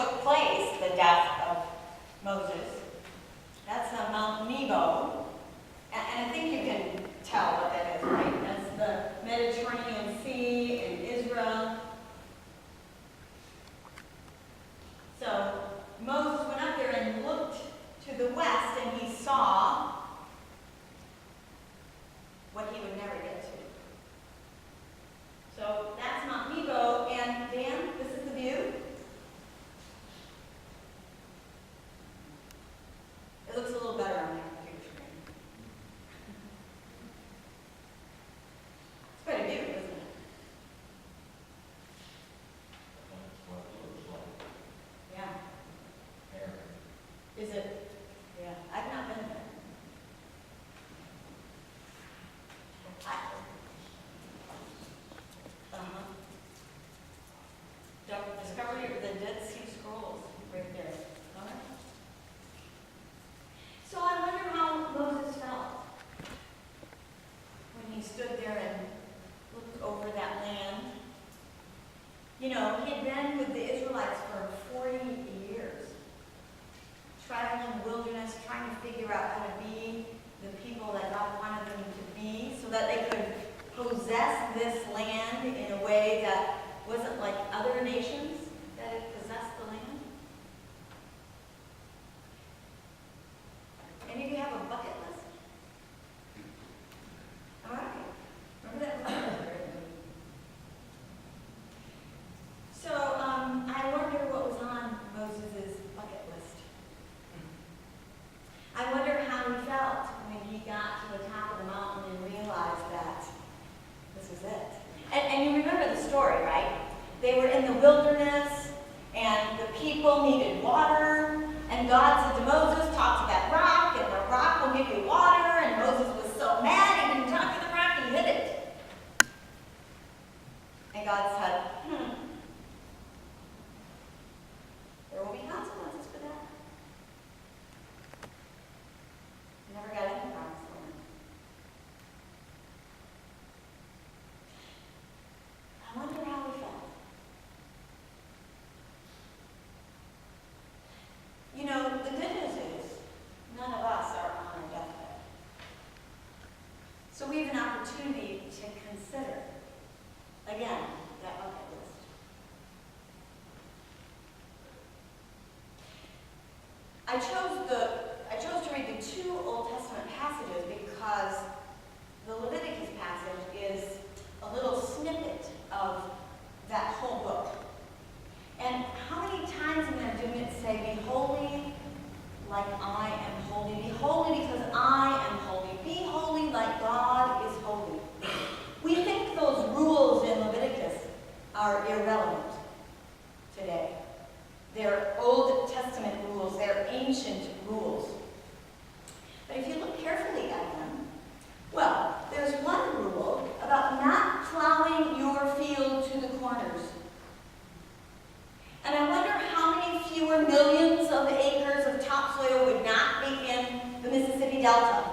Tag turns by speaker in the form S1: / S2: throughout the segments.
S1: took place, the death of Moses. That's on Mount Nebo. And I think you can tell what that is, right? That's the Mediterranean Sea in Israel. So Moses went up there and looked to the west, and he saw what he would never get to. So that's Mount Nebo, and Dan, this is the view. It looks a little better on your computer screen. It's quite a view, isn't it?
S2: That's what it looks like.
S1: Yeah.
S2: There.
S1: Is it? Yeah. I've not been there. Discovery of the Dead Sea Scrolls, right there. All right. So I wonder how Moses felt when he stood there and looked over that land. You know, he had been with the Israelites for 40 years, traveling the wilderness, trying to figure out how to be the people that God wanted them to be so that they could possess this land in a way that wasn't like other nations that had possessed the land. Any of you have a bucket list? All right. Remember that bucket list? So I wonder what was on Moses' bucket list. I wonder how he felt when he got to the top of the mountain and realized that this was it. And you remember the story, right? They were in the wilderness, and the people needed water, and God said to Moses, talk to that rock, and the rock will give you water, and Moses was so mad he didn't talk to the rock, he hit it. And God said, there will be consequences for that. Never got in the promised land. I wonder how he felt. You know, the good news is none of us are on our deathbed. So we have an opportunity to consider, again, that bucket list. I chose to read the two Old Testament passages because the Leviticus passage is a little snippet of that whole book. And how many times in there didn't it say, be holy like I am holy? Be holy because I am holy. Be holy like God is holy. We think those rules in Leviticus are irrelevant today. They're Old Testament rules. They're ancient rules. But if you look carefully at them, well, there's one rule about not plowing your field to the corners. And I wonder how many fewer millions of acres of topsoil would not be in the Mississippi Delta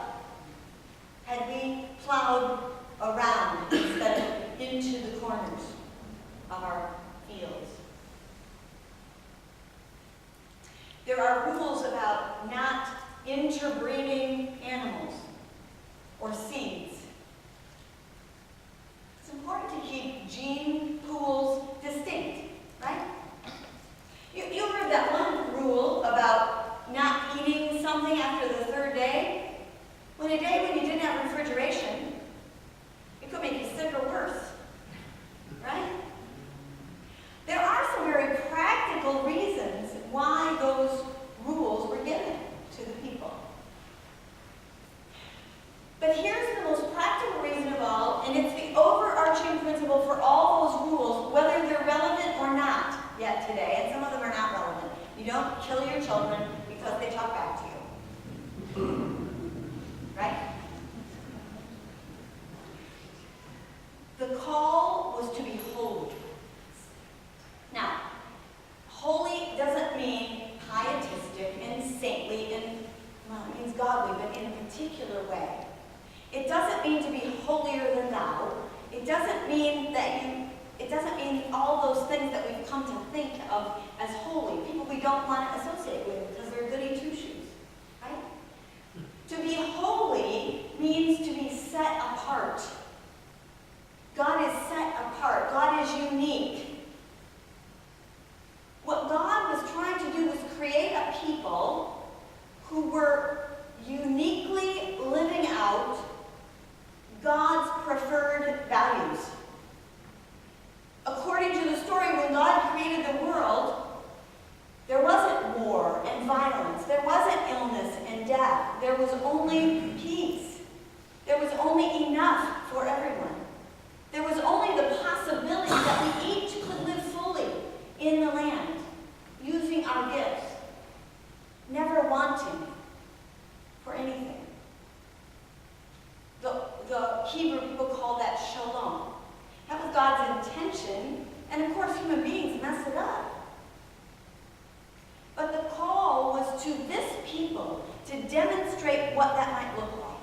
S1: had we plowed around instead of into the corners of our fields. There are rules about not interbreeding animals or seeds. It's important to keep gene pools distinct, right? You heard that one rule about not eating something after the third day? Well, a day when you didn't have refrigeration, it could make you sick or worse, right? There are some very practical reasons why those rules were given to the people. But here's the most practical reason of all, and it's the overarching principle for all those rules, whether they're relevant or not yet today, and some of them are not relevant. You don't kill your children because they talk back to you. Right? The call was to be holy. Now, holy doesn't mean pietistic and saintly and, well, it means godly, but in a particular way. It doesn't mean to be holier than thou. It doesn't mean all all those things that we've come to think of as holy, people we don't want to associate with because they're goody two-shoes, right? To be holy means to be set apart. God is set apart. God is unique. What God was trying to do was create a people who were uniquely living out God's preferred values. According to the story, when God created the world, there wasn't war and violence. There wasn't illness and death. There was only peace. There was only enough for everyone. There was only the possibility that we each could live fully in the land, using our gifts, never wanting for anything. The Hebrew people call that shalom. That was God's intention, and of course human beings mess it up. But the call was to this people to demonstrate what that might look like.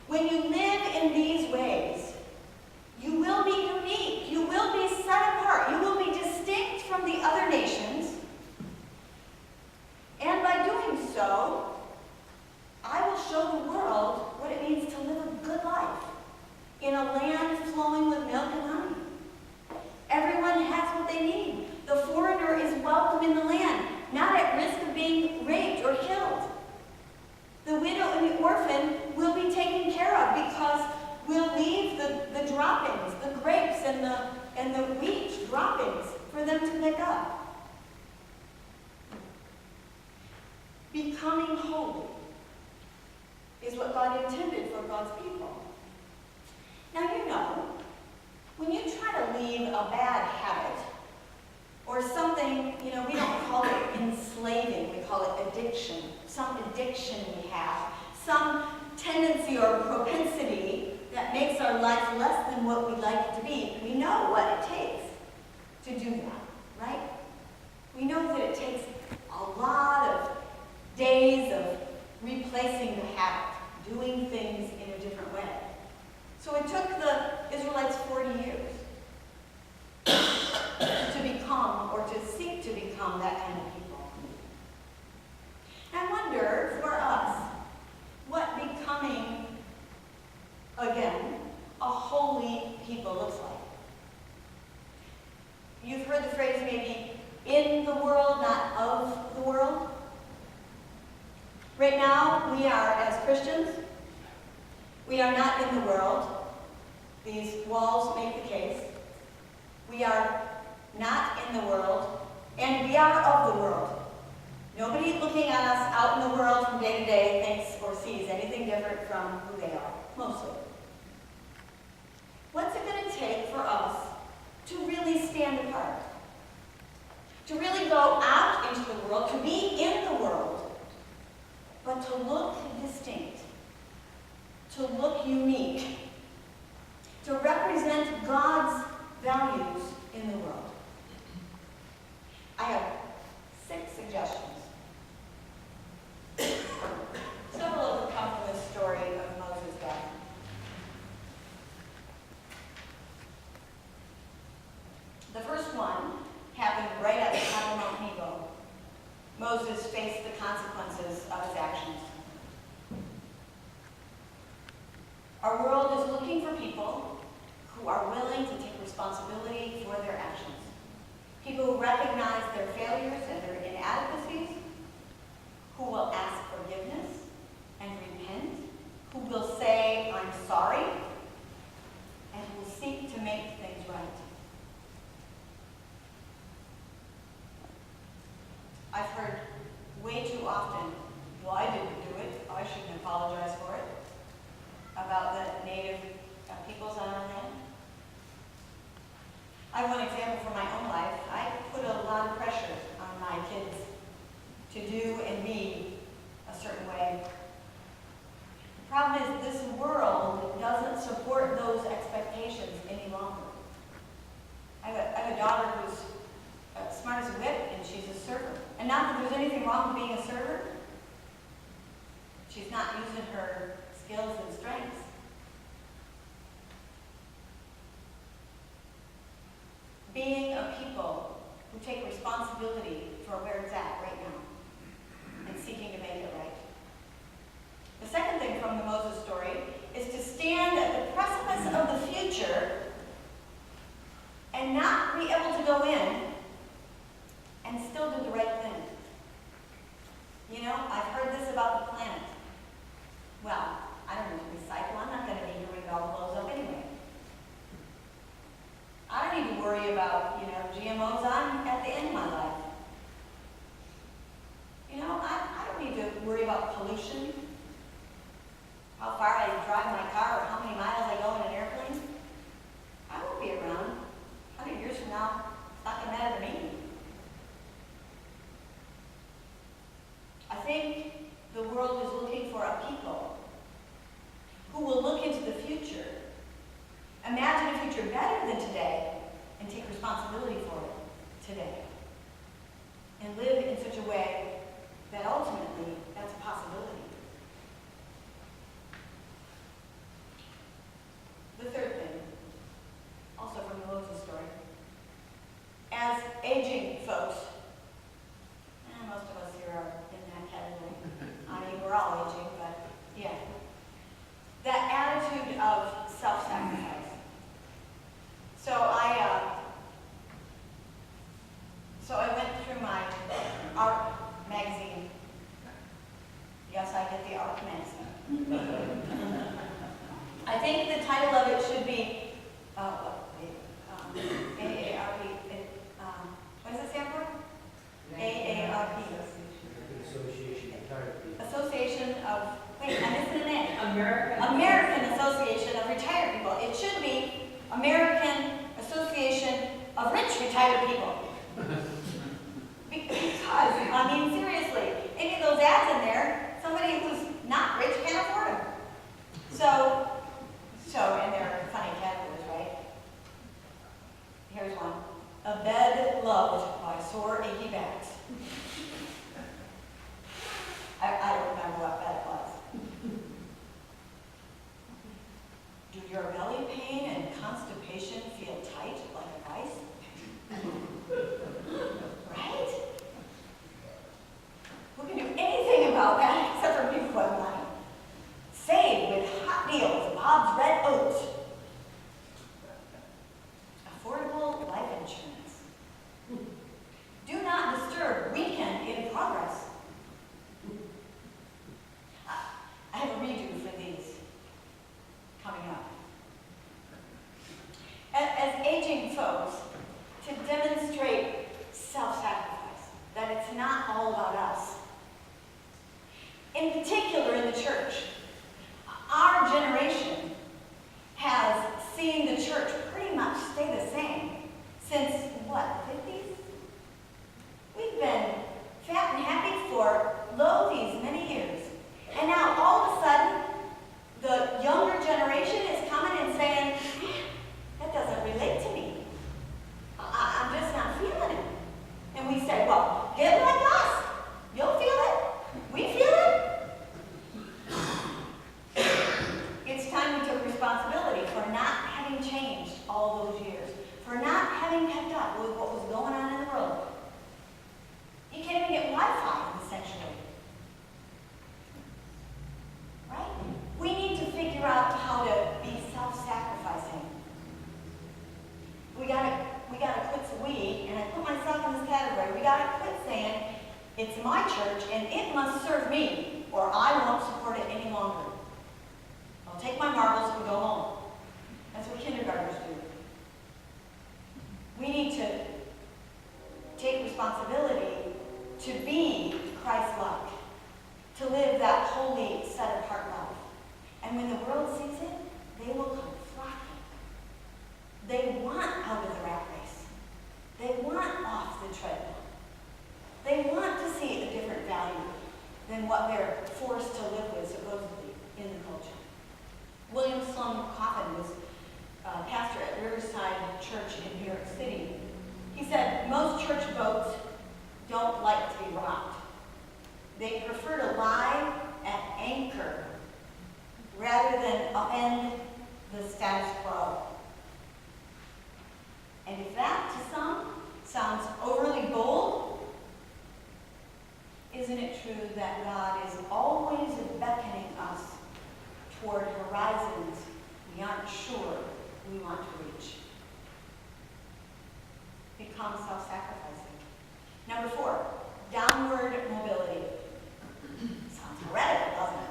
S1: When you live in these ways, you will be unique. You will be set apart. You will be distinct from the other nations. And by doing so, I will show the world what it means to live a good life in a land flowing with milk and honey. Everyone has what they need. The foreigner is welcome in the land, not at risk of being raped or killed. The widow and the orphan will be taken care of because we'll leave the droppings, the grapes and the wheat droppings for them to pick up. Becoming holy is what God intended for God's people. Now you know, when you try to leave a bad habit or something, we don't call it enslaving, we call it addiction. Some addiction we have, some tendency or propensity that makes our life less than what we'd like it to be. We know what it takes to do that, right? We know that it takes a lot of days of replacing the habit, doing things in a different way. So it took the Israelites 40 years to become or to seek to become that kind of people. I wonder, for us, what becoming, again, a holy people looks like. You've heard the phrase maybe, in the world, not of the world. Right now, we are, as Christians, we are not in the world. These walls make the case. We are not in the world, and we are of the world. Nobody looking at us out in the world from day to day thinks or sees anything different from who they are, mostly. What's it going to take for us to really stand apart? To really go out into the world, to be in the world, but to look distinct, to look unique, to represent God's values in the world. I have 6 suggestions. Several of them come from the story of Moses' death. The first one happened right at the top of Mount Nebo. Moses faced the consequences of his actions. Our world is looking for people who are willing to take responsibility for their actions. People who recognize their failures and their inadequacies, who will ask forgiveness and repent, who will say, I'm sorry, and who will seek to make things right. I've heard way too often, well, I didn't do it, I shouldn't apologize for it, about the native peoples on our land. I have one example from my own life. I put a lot of pressure on my kids to do and be a certain way. The problem is this world doesn't support those expectations any longer. I have a daughter who's smart as a whip, and she's a server. And not that there's anything wrong with being a server. She's not using her skills and strengths. being a people who take responsibility for where it's at right now and seeking to make it right. The second thing from the Moses story is to stand at the precipice of the future and not be able to go in and still do the right thing. You know, I've heard this about the planet. Well, I don't need to recycle. I'm not going to be here when it all blows up anyway. I don't need to worry about, GMOs. I'm at the end of my life. I don't need to worry about pollution, how far I drive my car, or how many miles I go in an airplane. I won't be around. 100 years from now, it's not going to matter to me. I think the world is looking for a people who will look into the future, imagine a future better than today, and take responsibility for it today. And live in such a way that ultimately that's a possibility. The third thing, also from the Moses story, as aging folks, most of us here are in that category. I mean, we're all aging, but yeah. That attitude of self-sacrifice. So I went through my art magazine. Yes, I get the art magazine. I think the title of it should be AARP. What does it stand for? AARP. Association of, wait, I'm missing an A. American Association of Retired People. It should be American Association of Rich Retired People. Because, seriously, any of those ads in there, somebody who's not rich can't afford them. So, and they're funny categories, right? Here's one. A bed loved by sore, achy backs. I don't remember what bed it was. Do your belly pain and constipation feel tight like a vice? Right? Who can do anything about that except for people with money? Save with hot deals, Bob's Red Oats. Affordable life insurance. Do not disturb weekend in progress. I have a redo for these coming up. As aging folks, to demonstrate self-sacrifice, that it's not all about us. In particular in the church, our generation has seen the church pretty much stay the same since, what, the 50s? We've been fat and happy for these many years. And now all of a sudden, the younger generation is coming and saying, that doesn't relate to me. I'm just not feeling it. And we say, well, get like us. You'll feel it. We feel it. It's time we took responsibility for not having changed all those years, for not having kept up with what was going on in the world. You can't even get Wi-Fi in the sanctuary. Right? We need to figure out how to be self-sacrificing. We gotta quit, and I put myself in this category, we gotta quit saying, it's my church and it must serve me, or I won't support it any longer. I'll take my marbles and go home. That's what kindergartners do. We need to take responsibility to be Christ-like, to live that holy, set-apart life. And when the world sees it, they will come flocking. They want out of the rat race. They want off the treadmill. They want to see a different value than what they're forced to live with, supposedly, in the culture. William Sloane Coffin was pastor at Riverside Church in New York City. He said, most church folks don't like to be rocked. They prefer to lie at anchor rather than upend the status quo. And if that, to some sounds overly bold. Isn't it true that God is always beckoning us toward horizons we aren't sure we want to reach? Become self-sacrificing. Number 4, downward mobility. Sounds heretical, doesn't it?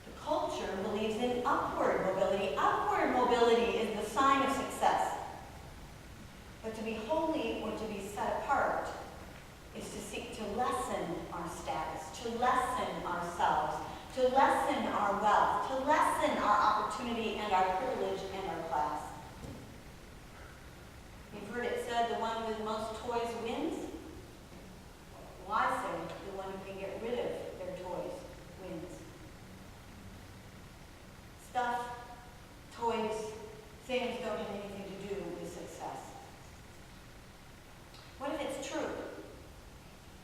S1: The culture believes in upward mobility. Upward mobility is the sign of success. But to be holy or to be set apart is to seek to lessen our status, to lessen ourselves, to lessen our wealth, to lessen our opportunity and our privilege and our class. You've heard it said, the one with most toys wins. Well, I say the one who can get rid of their toys wins. Stuff, toys, things don't have anything to do with success. What if it's true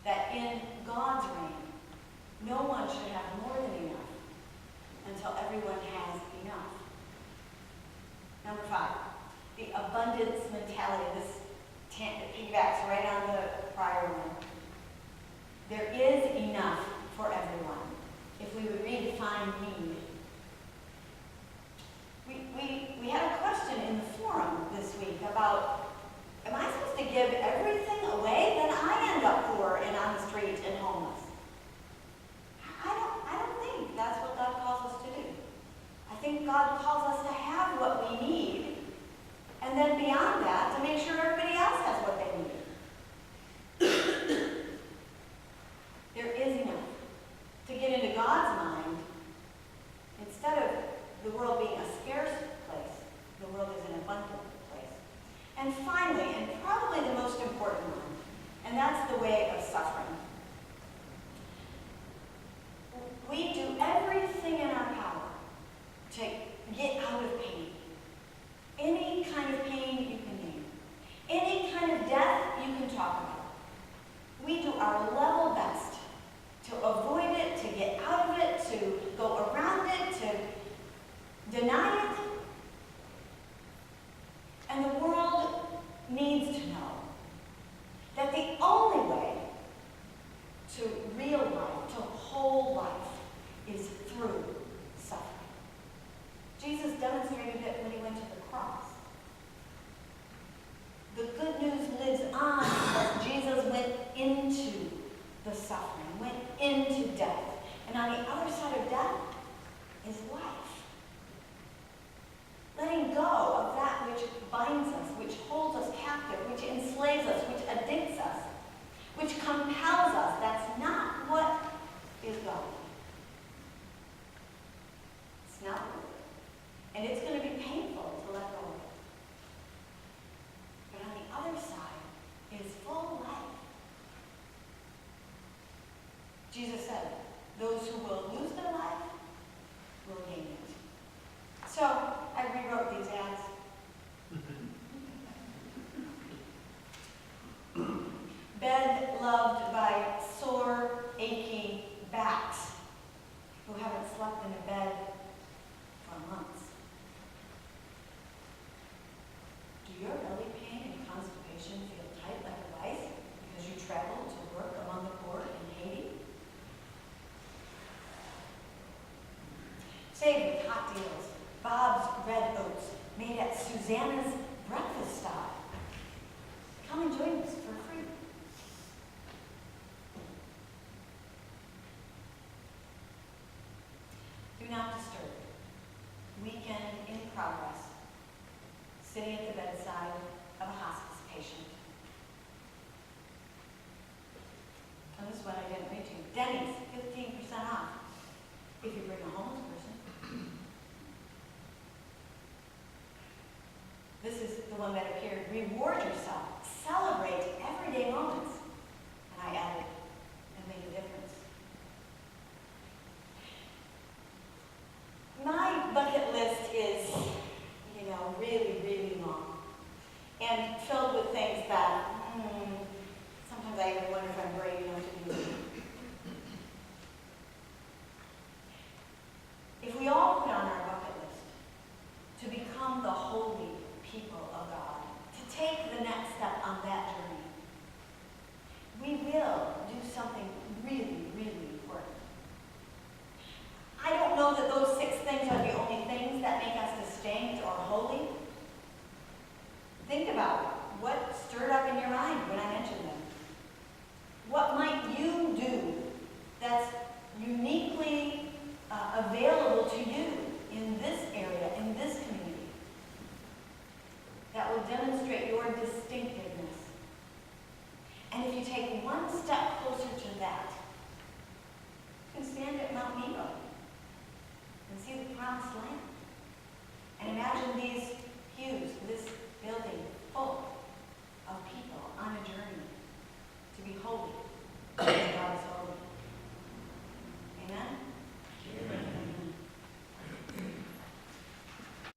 S1: that in God's reign, no one should have more than enough until everyone has enough? Number 5, the abundance mentality. This piggybacks right on the prior one. There is enough for everyone. If we would redefine need. We had a question in the forum this week about, am I supposed to give everything away? Then I end up poor and on the street and homeless. I don't think that's what God calls us to do. I think God calls us to have what we need, and then beyond that, to make sure everybody else has what they need. There is enough. To get into God's mind, instead of the world being a scarce place, the world is an abundant place. And finally, and probably the most important one, and that's the way of suffering. We do everything in our power to get out of pain. Any kind of pain you can name. Any kind of death you can talk about. We do our level best to avoid it, to get out of it, to go around it, to deny it. And the world needs to know that the only way to real life, to whole life, is through suffering. Jesus demonstrated it when he went to the cross. The good news lives on because Jesus went into the suffering, went into death. And on the other side of death is life. Letting go of that which binds us, which holds us captive, which enslaves us, which addicts us, which compels us. That's not what is God. It's not worth it. And it's going to be painful to let go of it. But on the other side is full life. Jesus said, those who will lose their life will gain it. So, I rewrote these ads. Bed loved by sore, aching backs who haven't slept in a bed for months. Do your belly pain and constipation feel tight like a vice because you travel to work among the poor in Haiti? Saved with hot deals. Bob's Red Oats, made at Susanna's breakfast stop. Come and join us for free. Do not disturb. Weekend in progress. Sitting at the bedside of a hospice patient. And this one I didn't read to you. Denny's, 15% off if you bring a homeless person. This is the one that appeared. Reward yourself. Celebrate everyday moments. And I added, and make a difference. My bucket list is, really, really long. And filled with things that, sometimes I even wonder if I'm brave enough to do. If we all put on our bucket list to become the holy people of God, to take the next step on that journey, demonstrate your distinctiveness. And if you take one step closer to that, you can stand at Mount Nebo and see the promised land. And imagine